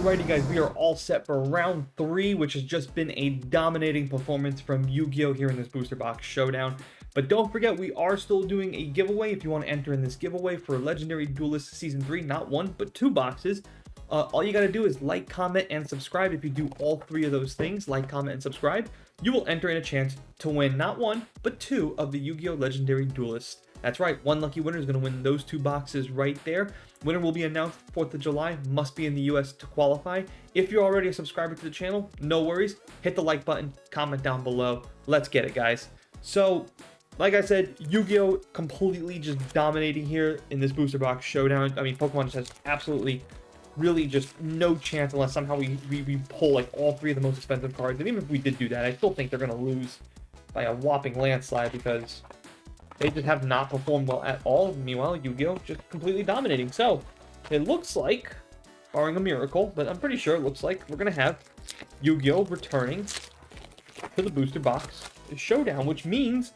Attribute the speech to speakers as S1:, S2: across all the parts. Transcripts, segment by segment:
S1: Alrighty guys, we are all set for round 3, which has just been a dominating performance from Yu-Gi-Oh! Here in this booster box showdown. But don't forget, we are still doing a giveaway if you want to enter in this giveaway for Legendary Duelist Season 3, not 1, but 2 boxes. All you gotta do is like, comment, and subscribe. If you do all 3 of those things, like, comment, and subscribe, you will enter in a chance to win not 1, but 2 of the Yu-Gi-Oh! Legendary Duelist. That's right, one lucky winner is going to win those 2 boxes right there. Winner will be announced 4th of July, must be in the US to qualify. If you're already a subscriber to the channel, no worries. Hit the like button, comment down below. Let's get it, guys. So, like I said, Yu-Gi-Oh! Completely just dominating here in this booster box showdown. I mean, Pokemon just has absolutely, really just no chance unless somehow we pull like all 3 of the most expensive cards. And even if we did do that, I still think they're going to lose by a whopping landslide because they just have not performed well at all. Meanwhile, Yu-Gi-Oh! Just completely dominating. So, it looks like, barring a miracle, but I'm pretty sure it looks like we're going to have Yu-Gi-Oh! Returning to the booster box showdown, which means,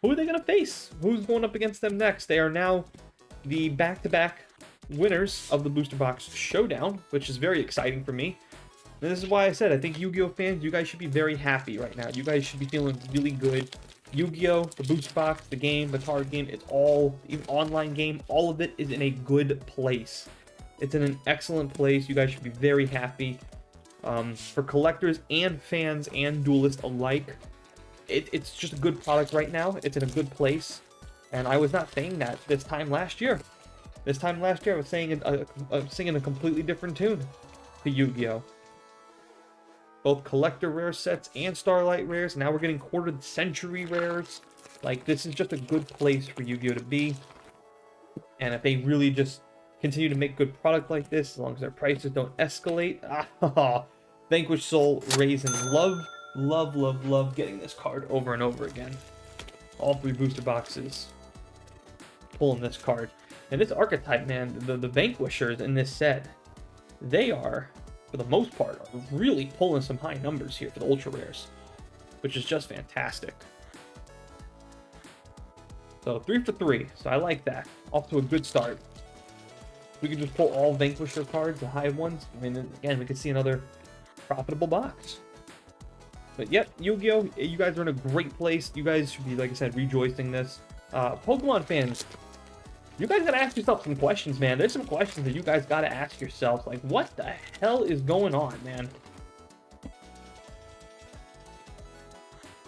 S1: who are they going to face? Who's going up against them next? They are now the back-to-back winners of the booster box showdown, which is very exciting for me. And this is why I said, I think Yu-Gi-Oh! Fans, you guys should be very happy right now. You guys should be feeling really good. Yu-Gi-Oh!, the booster box, the game, the card game, it's all, even online game, all of it is in a good place. It's in an excellent place. You guys should be very happy. For collectors and fans and duelists alike, it's just a good product right now. It's in a good place. And I was not saying that this time last year. This time last year, I was saying singing a completely different tune to Yu-Gi-Oh! Both collector rare sets and Starlight rares. Now we're getting quartered century rares. Like, this is just a good place for Yu-Gi-Oh! To be. And if they really just continue to make good product like this, as long as their prices don't escalate. Vanquish Soul, Raisin. Love getting this card over and over again. All 3 booster boxes. Pulling this card. And this archetype, man, the Vanquishers in this set, they are, for the most part, are really pulling some high numbers here for the ultra rares, which is just fantastic. So 3 for 3, so I like that. Off to a good start. We can just pull all Vanquisher cards, the high ones. I mean, again, we could see another profitable box. But yep, Yu-Gi-Oh! You guys are in a great place. You guys should be, like I said, rejoicing this. Pokemon fans, you guys gotta ask yourself some questions, man. There's some questions that you guys gotta ask yourselves. Like, what the hell is going on, man?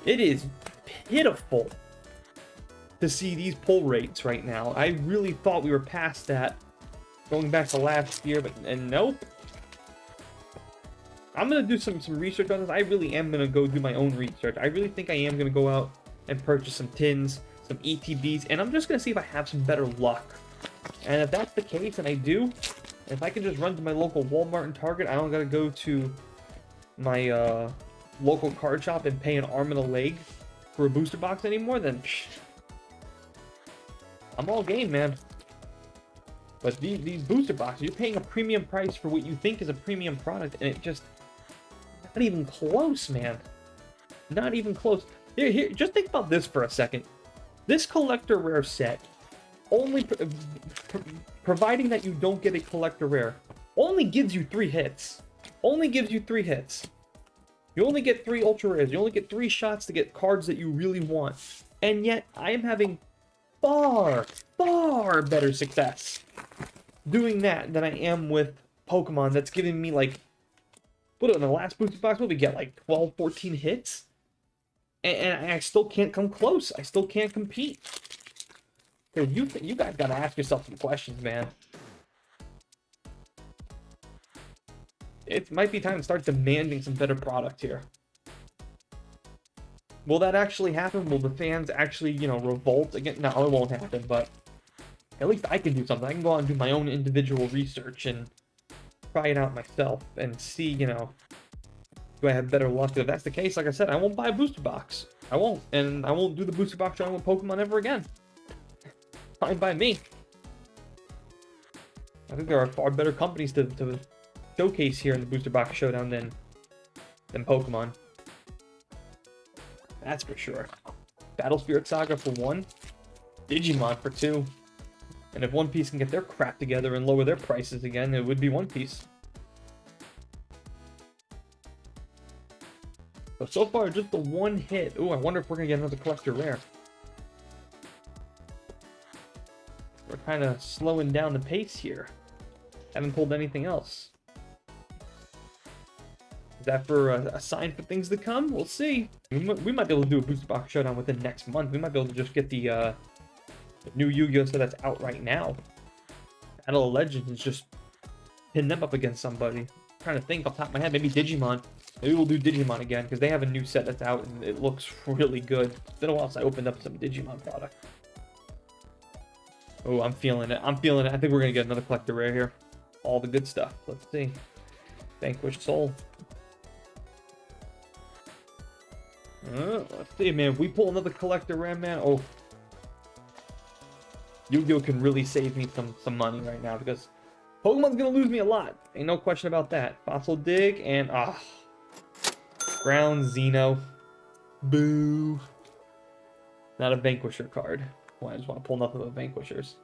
S1: It is pitiful to see these pull rates right now. I really thought we were past that going back to last year, but nope. I'm gonna do some research on this. I really am gonna go do my own research. I really think I am gonna go out and purchase some tins, some ETBs, and I'm just going to see if I have some better luck. And if that's the case, and I do, if I can just run to my local Walmart and Target, I don't got to go to my local card shop and pay an arm and a leg for a booster box anymore, then I'm all game, man. But these booster boxes, you're paying a premium price for what you think is a premium product, and it just, not even close, man. Not even close. Here, just think about this for a second. This collector rare set, only providing that you don't get a collector rare, only gives you 3 hits. Only gives you 3 hits. You only get 3 ultra rares. You only get 3 shots to get cards that you really want. And yet, I am having far better success doing that than I am with Pokemon. That's giving me like, what in the last booster box, what did we get, like 12, 14 hits? And I still can't come close. I still can't compete. So you guys gotta ask yourself some questions, man. It might be time to start demanding some better product here. Will that actually happen? Will the fans actually, you know, revolt again? No, it won't happen, but at least I can do something. I can go out and do my own individual research and try it out myself and see, you know, do I have better luck? If that's the case, like I said, I won't buy a booster box. I won't. And I won't do the booster box drawing with Pokemon ever again. Fine by me. I think there are far better companies to showcase here in the booster box showdown than Pokemon. That's for sure. Battle Spirit Saga for 1. Digimon for 2. And if One Piece can get their crap together and lower their prices again, it would be One Piece. So far, just the one hit. Ooh, I wonder if we're going to get another collector rare. We're kind of slowing down the pace here. Haven't pulled anything else. Is that for a sign for things to come? We'll see. We might be able to do a booster box showdown within next month. We might be able to just get the new Yu-Gi-Oh set that's out right now. Battle of Legends is just pin them up against somebody. I'm trying to think off the top of my head. Maybe Digimon. Maybe we'll do Digimon again because they have a new set that's out and it looks really good. It's been a while since I opened up some Digimon product. Oh, I'm feeling it. I'm feeling it. I think we're going to get another collector rare here. All the good stuff. Let's see. Vanquished Soul. Let's see, man. If we pull another collector rare, man. Oh. Yu-Gi-Oh can really save me some money right now because Pokemon's going to lose me a lot. Ain't no question about that. Fossil Dig and... Ground Xeno. Boo. Not a Vanquisher card. Well, I just want to pull nothing but Vanquishers.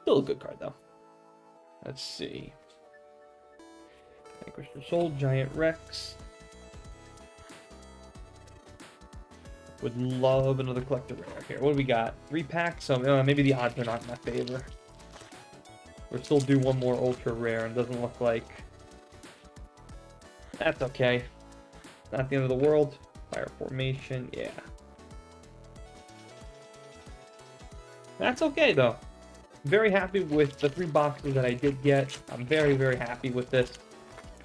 S1: Still a good card, though. Let's see. Vanquisher Soul, Giant Rex. Would love another collector rare here. What do we got? 3 packs? So maybe the odds are not in my favor. We'll still do one more ultra rare and doesn't look like... That's okay. Not the end of the world. Fire Formation, yeah. That's okay, though. Very happy with the 3 boxes that I did get. I'm very, very happy with this.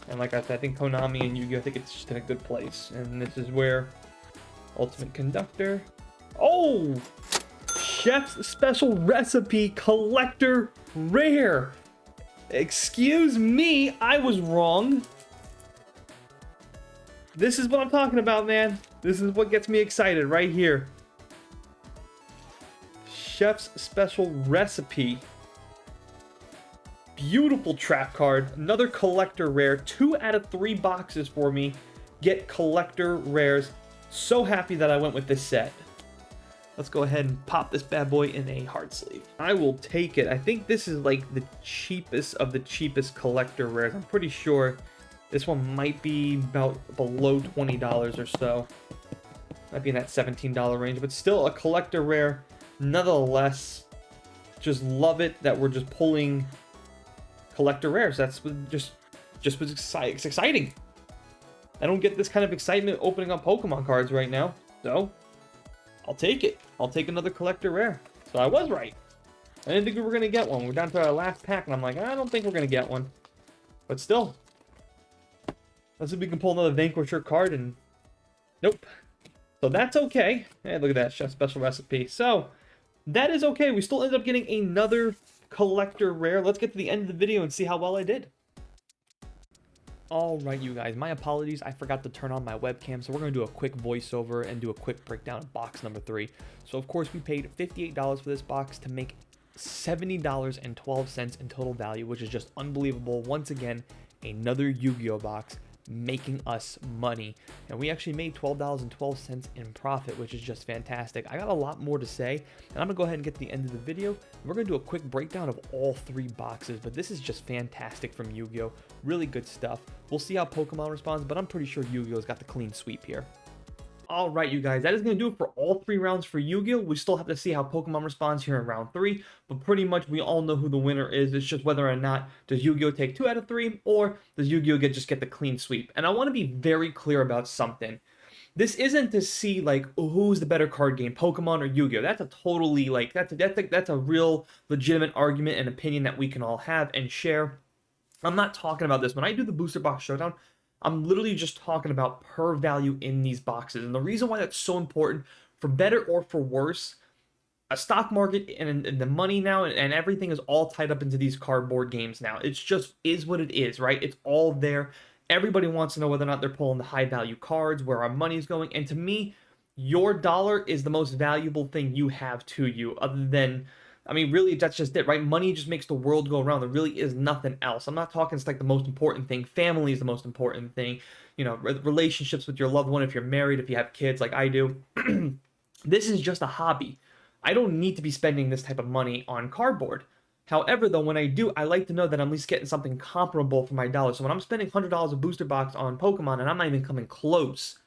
S1: And like I said, I think Konami and Yu-Gi-Oh! I think it's just in a good place. And this is where Ultimate Conductor. Oh! Chef's Special Recipe Collector Rare. Excuse me, I was wrong. This is what I'm talking about, man. This is what gets me excited right here. Chef's Special Recipe. Beautiful trap card. Another collector rare. 2 out of 3 boxes for me get collector rares. So happy that I went with this set. Let's go ahead and pop this bad boy in a hard sleeve. I will take it. I think this is like the cheapest of the cheapest collector rares. I'm pretty sure this one might be about below $20 or so. Might be in that $17 range, but still a collector rare. Nonetheless, just love it that we're just pulling collector rares. That's just was exciting. It's exciting. I don't get this kind of excitement opening up Pokemon cards right now, so I'll take it. I'll take another collector rare. So I was right. I didn't think we were going to get one. We're down to our last pack, and I'm like, I don't think we're going to get one. But still, let's see if we can pull another Vanquisher card, and nope. So that's okay. Hey, look at that, Chef's Special Recipe. So that is okay. We still ended up getting another collector rare. Let's get to the end of the video and see how well I did. Alright, you guys, my apologies. I forgot to turn on my webcam, so we're going to do a quick voiceover and do a quick breakdown of box number 3. So, of course, we paid $58 for this box to make $70.12 in total value, which is just unbelievable. Once again, another Yu-Gi-Oh box making us money, and we actually made $12.12 in profit, which is just fantastic. I got a lot more to say, and I'm gonna go ahead and get to the end of the video. We're gonna do a quick breakdown of all 3 boxes, but this is just fantastic from Yu-Gi-Oh! Really good stuff. We'll see how Pokemon responds, but I'm pretty sure Yu-Gi-Oh's got the clean sweep here. Alright, you guys, that is going to do it for all 3 rounds for Yu-Gi-Oh! We still have to see how Pokemon responds here in round 3, but pretty much we all know who the winner is. It's just whether or not does Yu-Gi-Oh! Take 2 out of 3, or does Yu-Gi-Oh! Just get the clean sweep. And I want to be very clear about something. This isn't to see, like, who's the better card game, Pokemon or Yu-Gi-Oh! That's a totally, like, that's a real legitimate argument and opinion that we can all have and share. I'm not talking about this. When I do the Booster Box Showdown, I'm literally just talking about per value in these boxes. And the reason why that's so important, for better or for worse, a stock market and the money now and everything is all tied up into these cardboard games now. It's just is what it is, right? It's all there. Everybody wants to know whether or not they're pulling the high value cards, where our money is going. And to me, your dollar is the most valuable thing you have to you, other than, I mean, really, that's just it, right? Money just makes the world go around. There really is nothing else. I'm not talking it's like the most important thing. Family is the most important thing. You know, relationships with your loved one, if you're married, if you have kids like I do. This is just a hobby. I don't need to be spending this type of money on cardboard. However, though, when I do, I like to know that I'm at least getting something comparable for my dollar. So when I'm spending $100 a booster box on Pokemon and I'm not even coming close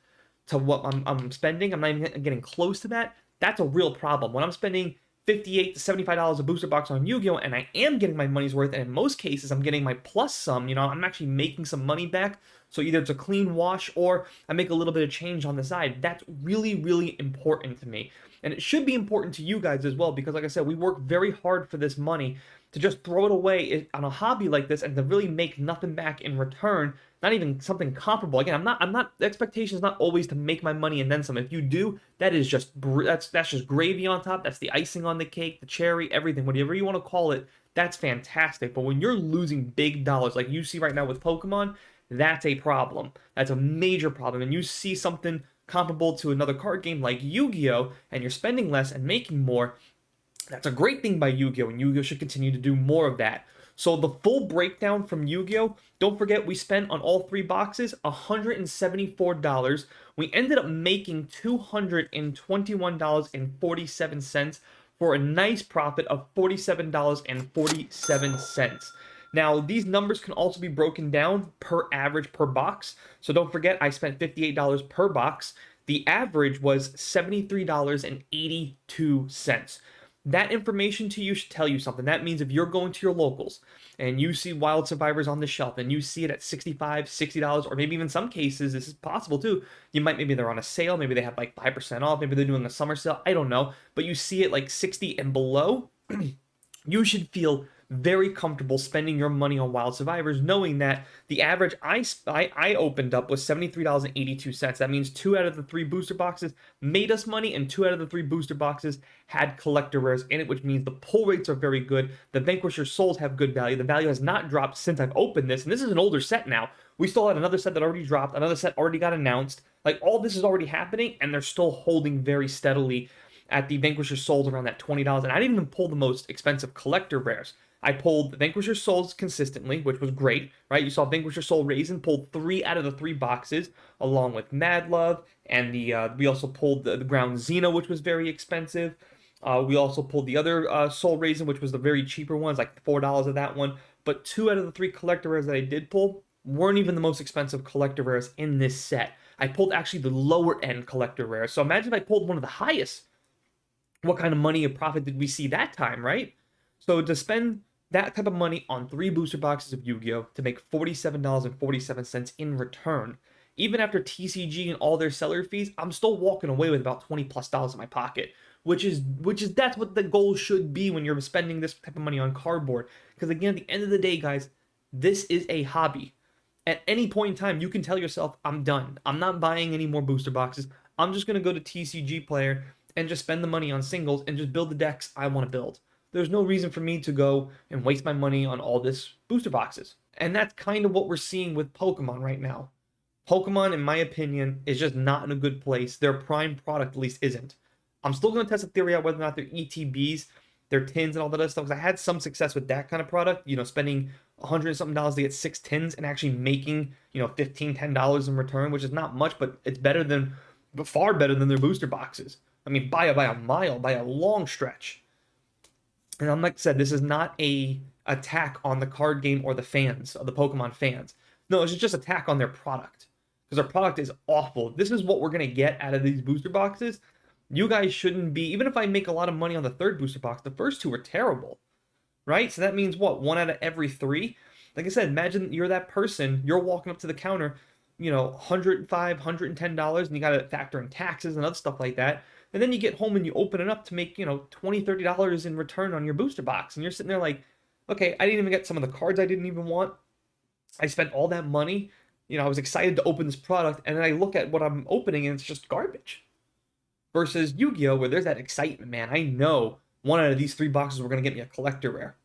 S1: to what I'm spending. I'm not even getting close to that. That's a real problem. When I'm spending $58 to $75 a booster box on Yu-Gi-Oh! And I am getting my money's worth, and in most cases, I'm getting my plus sum. I'm actually making some money back. So either it's a clean wash or I make a little bit of change on the side. That's really, really important to me. And it should be important to you guys as well, because like I said, we work very hard for this money. To just throw it away on a hobby like this and to really make nothing back in return, not even something comparable. Again, the expectation is not always to make my money and then some. If you do, that is just, that's just gravy on top. That's the icing on the cake, the cherry, everything, whatever you want to call it. That's fantastic. But when you're losing big dollars, like you see right now with Pokemon, that's a problem. That's a major problem. And you see something comparable to another card game like Yu-Gi-Oh! And you're spending less and making more, that's a great thing by Yu-Gi-Oh! And Yu-Gi-Oh! Should continue to do more of that. So the full breakdown from Yu-Gi-Oh! Don't forget we spent on all 3 boxes $174. We ended up making $221.47 for a nice profit of $47.47. Now, these numbers can also be broken down per average per box. So don't forget, I spent $58 per box. The average was $73.82. That information to you should tell you something. That means if you're going to your locals and you see Wild Survivors on the shelf and you see it at $65, $60, or maybe even some cases, this is possible too, maybe they're on a sale, maybe they have like 5% off, maybe they're doing a summer sale, I don't know, but you see it like 60 and below, you should feel very comfortable spending your money on Wild Survivors, knowing that the average I opened up was $73.82. That means 2 out of the 3 booster boxes made us money, and 2 out of the 3 booster boxes had collector rares in it, which means the pull rates are very good. The Vanquisher Souls have good value. The value has not dropped since I've opened this, and this is an older set now. We still had another set that already dropped, another set already got announced. Like, all this is already happening, and they're still holding very steadily at the Vanquisher Souls around that $20. And I didn't even pull the most expensive collector rares. I pulled Vanquisher Souls consistently, which was great, right? You saw Vanquisher Soul Raisin pulled 3 out of the 3 boxes, along with Mad Love, and we also pulled the Ground Xeno, which was very expensive. We also pulled the other Soul Raisin, which was the very cheaper ones, like $4 of that one. But 2 out of the 3 collector rares that I did pull weren't even the most expensive collector rares in this set. I pulled actually the lower end collector rares. So imagine if I pulled one of the highest. What kind of money or profit did we see that time, right? So to spend that type of money on 3 booster boxes of Yu-Gi-Oh! To make $47.47 in return, even after TCG and all their seller fees, I'm still walking away with about $20+ in my pocket, which is that's what the goal should be when you're spending this type of money on cardboard. Because again, at the end of the day, guys, this is a hobby. At any point in time, you can tell yourself, I'm done. I'm not buying any more booster boxes. I'm just going to go to TCG Player and just spend the money on singles and just build the decks I want to build. There's no reason for me to go and waste my money on all this booster boxes. And that's kind of what we're seeing with Pokemon right now. Pokemon, in my opinion, is just not in a good place. Their prime product, at least, isn't. I'm still going to test the theory out whether or not their ETBs, their tins, and all that other stuff, because I had some success with that kind of product, spending $100 and something to get 6 tins and actually making, $15, $10 in return, which is not much, but it's far better than their booster boxes. I mean, by a mile, by a long stretch. And like I said, this is not a attack on the card game or the fans, the Pokemon fans. No, it's just attack on their product. Because their product is awful. This is what we're going to get out of these booster boxes. You guys shouldn't be, even if I make a lot of money on the 3rd booster box, the first 2 are terrible. Right? So that means what? 1 out of every 3? Like I said, imagine you're that person, you're walking up to the counter, $105, $110, and you got to factor in taxes and other stuff like that. And then you get home and you open it up to make, $20, $30 in return on your booster box. And you're sitting there like, okay, I didn't even get some of the cards I didn't even want. I spent all that money. I was excited to open this product. And then I look at what I'm opening and it's just garbage. Versus Yu-Gi-Oh! Where there's that excitement, man. I know 1 out of these 3 boxes were going to get me a collector rare.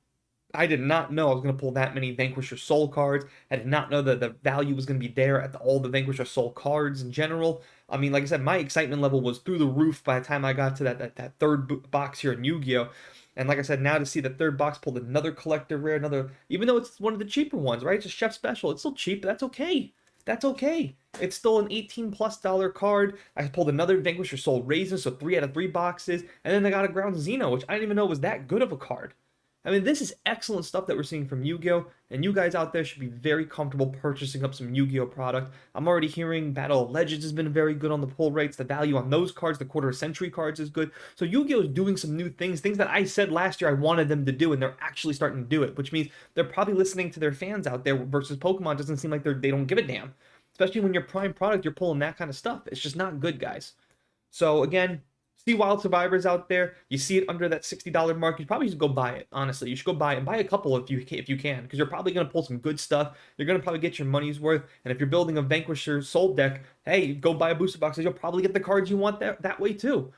S1: I did not know I was going to pull that many Vanquisher Soul cards. I did not know that the value was going to be there at all the Vanquisher Soul cards in general. I mean, like I said, my excitement level was through the roof by the time I got to that 3rd box here in Yu-Gi-Oh! And like I said, now to see the 3rd box pulled another collector rare, even though it's one of the cheaper ones, right? It's a chef special. It's still cheap, but that's okay. That's okay. It's still an $18+ card. I pulled another Vanquisher Soul Raisin, so 3 out of 3 boxes. And then I got a Ground Xeno, which I didn't even know was that good of a card. I mean, this is excellent stuff that we're seeing from Yu-Gi-Oh! And you guys out there should be very comfortable purchasing up some Yu-Gi-Oh! Product. I'm already hearing Battle of Legends has been very good on the pull rates. The value on those cards, the quarter century cards is good. So Yu-Gi-Oh! Is doing some new things that I said last year I wanted them to do, and they're actually starting to do it, which means they're probably listening to their fans out there versus Pokemon doesn't seem like they don't give a damn. Especially when your prime product, you're pulling that kind of stuff. It's just not good, guys. So again, see Wild Survivors out there. You see it under that $60 mark. You probably should go buy it. Honestly, you should go buy it and buy a couple if you can, because you're probably gonna pull some good stuff. You're gonna probably get your money's worth. And if you're building a Vanquisher Soul deck, hey, go buy a booster box. You'll probably get the cards you want that way too.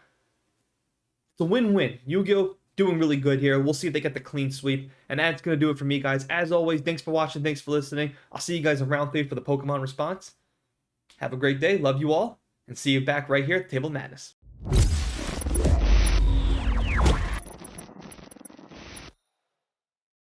S1: It's a win-win. Yu-Gi-Oh! Doing really good here. We'll see if they get the clean sweep. And that's gonna do it for me, guys. As always, thanks for watching. Thanks for listening. I'll see you guys in round 3 for the Pokemon response. Have a great day. Love you all. And see you back right here at the Table of Madness.